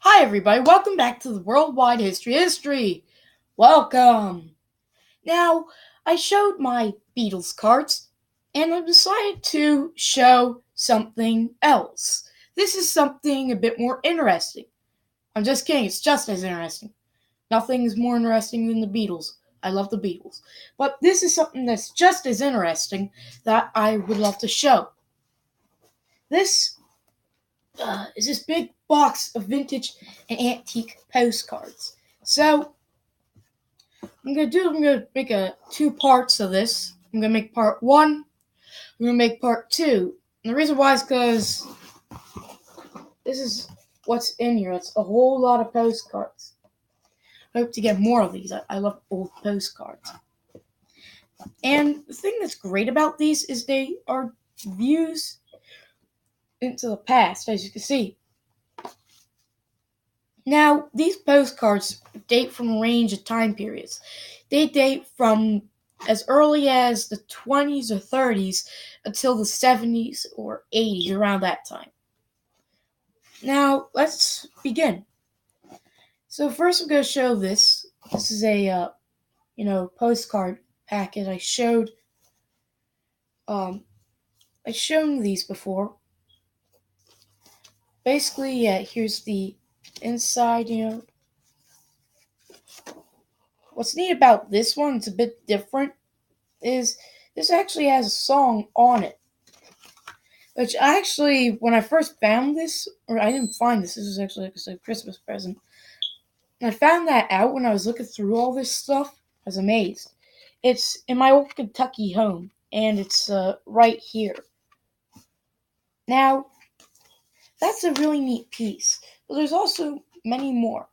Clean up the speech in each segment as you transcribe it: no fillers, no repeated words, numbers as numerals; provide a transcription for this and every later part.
Hi, everybody. Welcome back to the Worldwide History. Welcome. Now, I showed my Beatles cards, and I decided to show something else. This is something a bit more interesting. I'm just kidding. It's just as interesting. Nothing is more interesting than the Beatles. I love the Beatles. But this is something that's just as interesting that I would love to show. This is this big box of vintage and antique postcards. So I'm gonna make two parts of this. I'm gonna make part one. I'm gonna make part two. And the reason why is because this is what's in here. It's a whole lot of postcards. I hope to get more of these. I love old postcards. And the thing that's great about these is they are views into the past, as you can see. Now, these postcards date from a range of time periods. They date from as early as the 20s or 30s until the 70s or 80s, around that time. Now, let's begin. So first I'm going to show this. This is a, postcard packet. I've shown these before. Basically, yeah, here's the inside, What's neat about this one, it's a bit different, is this actually has a song on it. Which when I first found this, or I didn't find this was actually a Christmas present. And I found that out when I was looking through all this stuff. I was amazed. It's in my old Kentucky home, and it's right here. Now, that's a really neat piece, but there's also many more.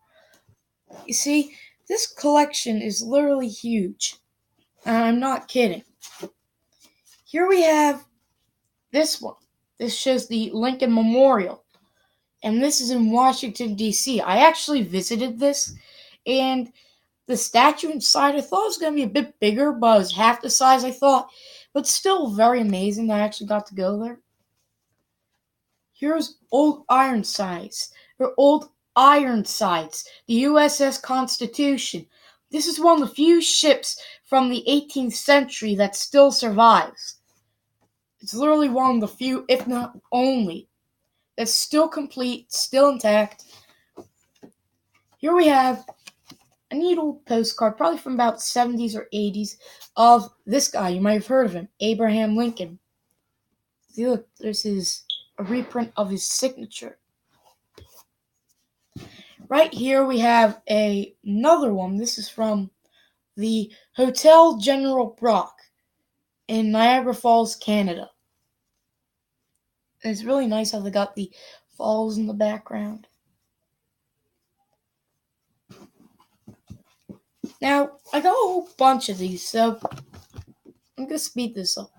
You see, this collection is literally huge. I'm not kidding. Here we have this one. This shows the Lincoln Memorial, and this is in Washington, D.C. I actually visited this, and the statue inside I thought it was going to be a bit bigger, but it was half the size I thought, but still very amazing that I actually got to go there. Here's Old Ironsides, the USS Constitution. This is one of the few ships from the 18th century that still survives. It's literally one of the few, if not only, that's still complete, still intact. Here we have a neat old postcard, probably from about 70s or 80s, of this guy. You might have heard of him, Abraham Lincoln. See, look, there's a reprint of his signature. Right here we have another one. This is from the Hotel General Brock in Niagara Falls, Canada. And it's really nice how they got the falls in the background. Now, I got a whole bunch of these, so I'm going to speed this up.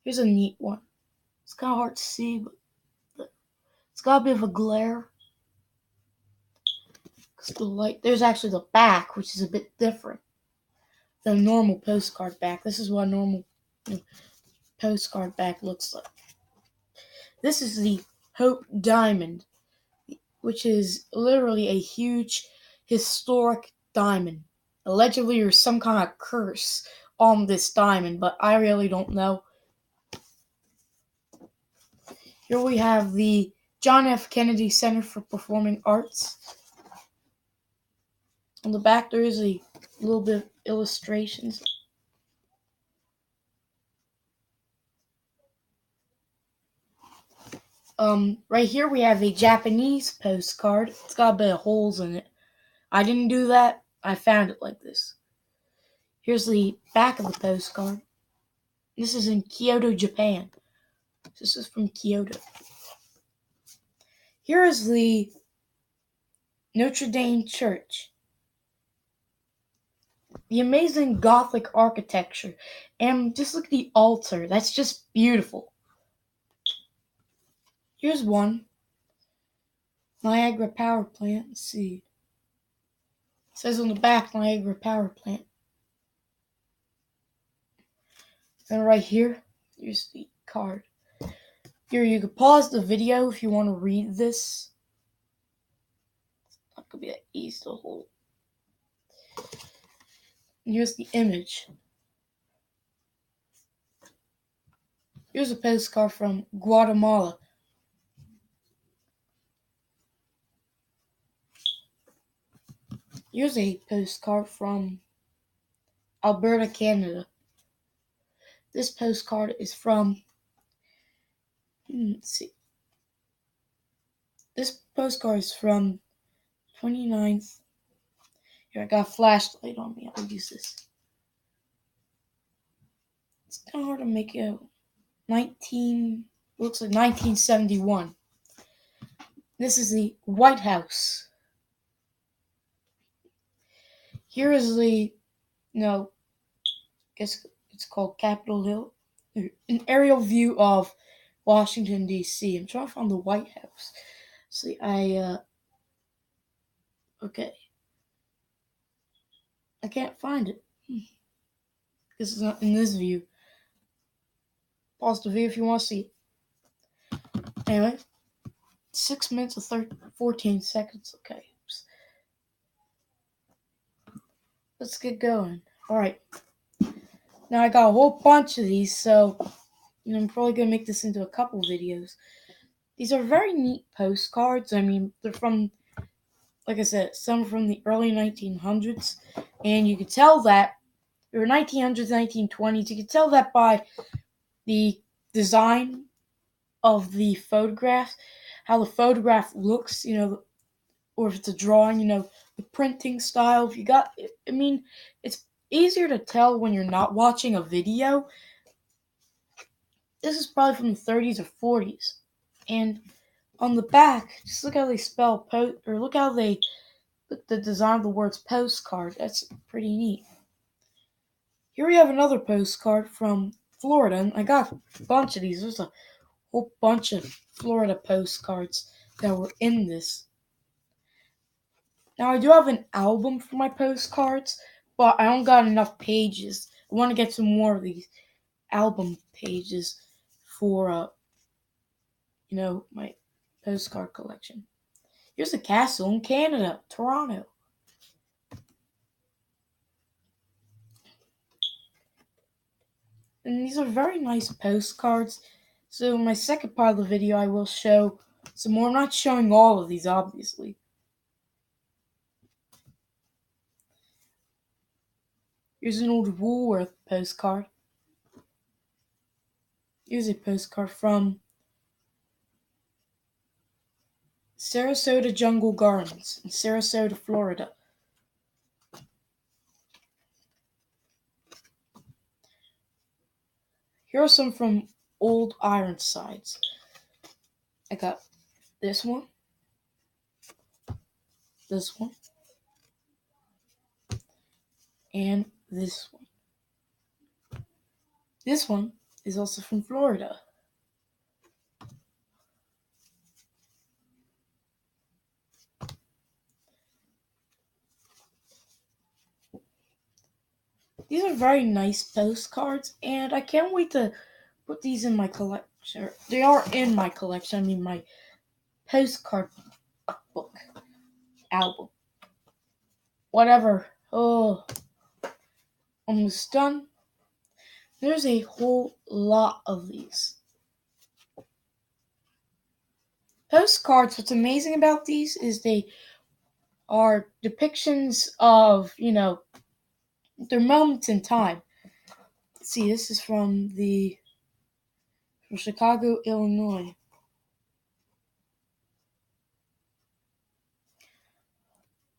Here's a neat one. It's kind of hard to see, but it's got a bit of a glare. The light. There's actually the back, which is a bit different than a normal postcard back. This is what a normal postcard back looks like. This is the Hope Diamond, which is literally a huge historic diamond. Allegedly, there's some kind of curse on this diamond, but I really don't know. Here we have the John F. Kennedy Center for Performing Arts. On the back, there is a little bit of illustrations. Right here we have a Japanese postcard. It's got a bit of holes in it. I didn't do that. I found it like this. Here's the back of the postcard. This is in Kyoto, Japan. This is from Kyoto. Here is the Notre Dame Church. The amazing Gothic architecture. And just look at the altar. That's just beautiful. Here's one. Niagara Power Plant. Let's see. It says on the back, Niagara Power Plant. And right here, here's the card. Here, you can pause the video if you want to read this. could be that easy to hold. And here's the image. Here's a postcard from Guatemala. Here's a postcard from Alberta, Canada. This postcard is from, let's see. This postcard is from 29th. Here, I got a flashlight on me. I'll use this. It's kind of hard to make out. Looks like 1971. This is the White House. Here is the, I guess it's called Capitol Hill. An aerial view of Washington, D.C. I'm trying to find the White House. See, okay. I can't find it. This is not in this view. Pause the video if you want to see it. Anyway, 6 minutes and 14 seconds. Okay. Oops. Let's get going. Alright. Now I got a whole bunch of these, so I'm probably going to make this into a couple videos. These are very neat postcards. I mean, they're from, like I said, some from the early 1900s. And you could tell that, or 1900s, 1920s, you could tell that by the design of the photograph, how the photograph looks, or if it's a drawing, the printing style. If you got, I mean, it's easier to tell when you're not watching a video. This is probably from the 30s or 40s. And on the back, just look how they spell look how they put the design of the words postcard. That's pretty neat. Here we have another postcard from Florida, and I got a bunch of these. There's a whole bunch of Florida postcards that were in this. Now, I do have an album for my postcards, but I don't got enough pages. I want to get some more of these album pages for, my postcard collection. Here's a castle in Canada, Toronto. And these are very nice postcards. So in my second part of the video, I will show some more. I'm not showing all of these, obviously. Here's an old Woolworth postcard. Here's a postcard from Sarasota Jungle Gardens in Sarasota, Florida. Here are some from Old Ironsides. I got this one, and this one. This one is also from Florida. These are very nice postcards, and I can't wait to put these in my collection. They are in my collection. I mean, my postcard book, album, whatever. Oh, almost done. There's a whole lot of these postcards. What's amazing about these is they are depictions of, their moments in time. Let's see, this is from Chicago, Illinois.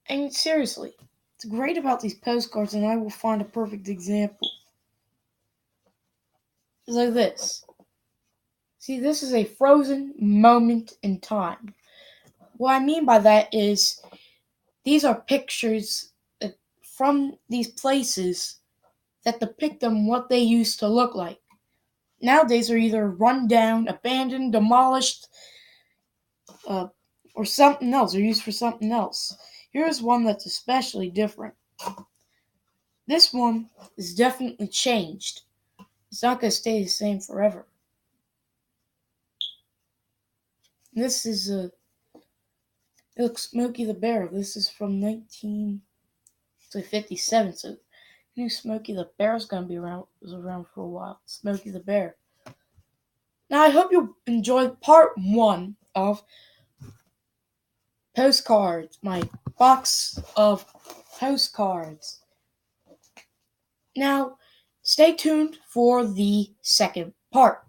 I mean, seriously, it's great about these postcards, and I will find a perfect example. It's like this. See, this is a frozen moment in time. What I mean by that is these are pictures from these places that depict them what they used to look like. Nowadays, they're either run down, abandoned, demolished, or something else. They're used for something else. Here's one that's especially different. This one is definitely changed. It's not going to stay the same forever. Look, Smokey the Bear. This is from 1957. So new Smokey the Bear is gonna be around. Was around for a while. Smokey the Bear. Now I hope you enjoyed part 1 of Postcards. My box of postcards. Now stay tuned for the second part.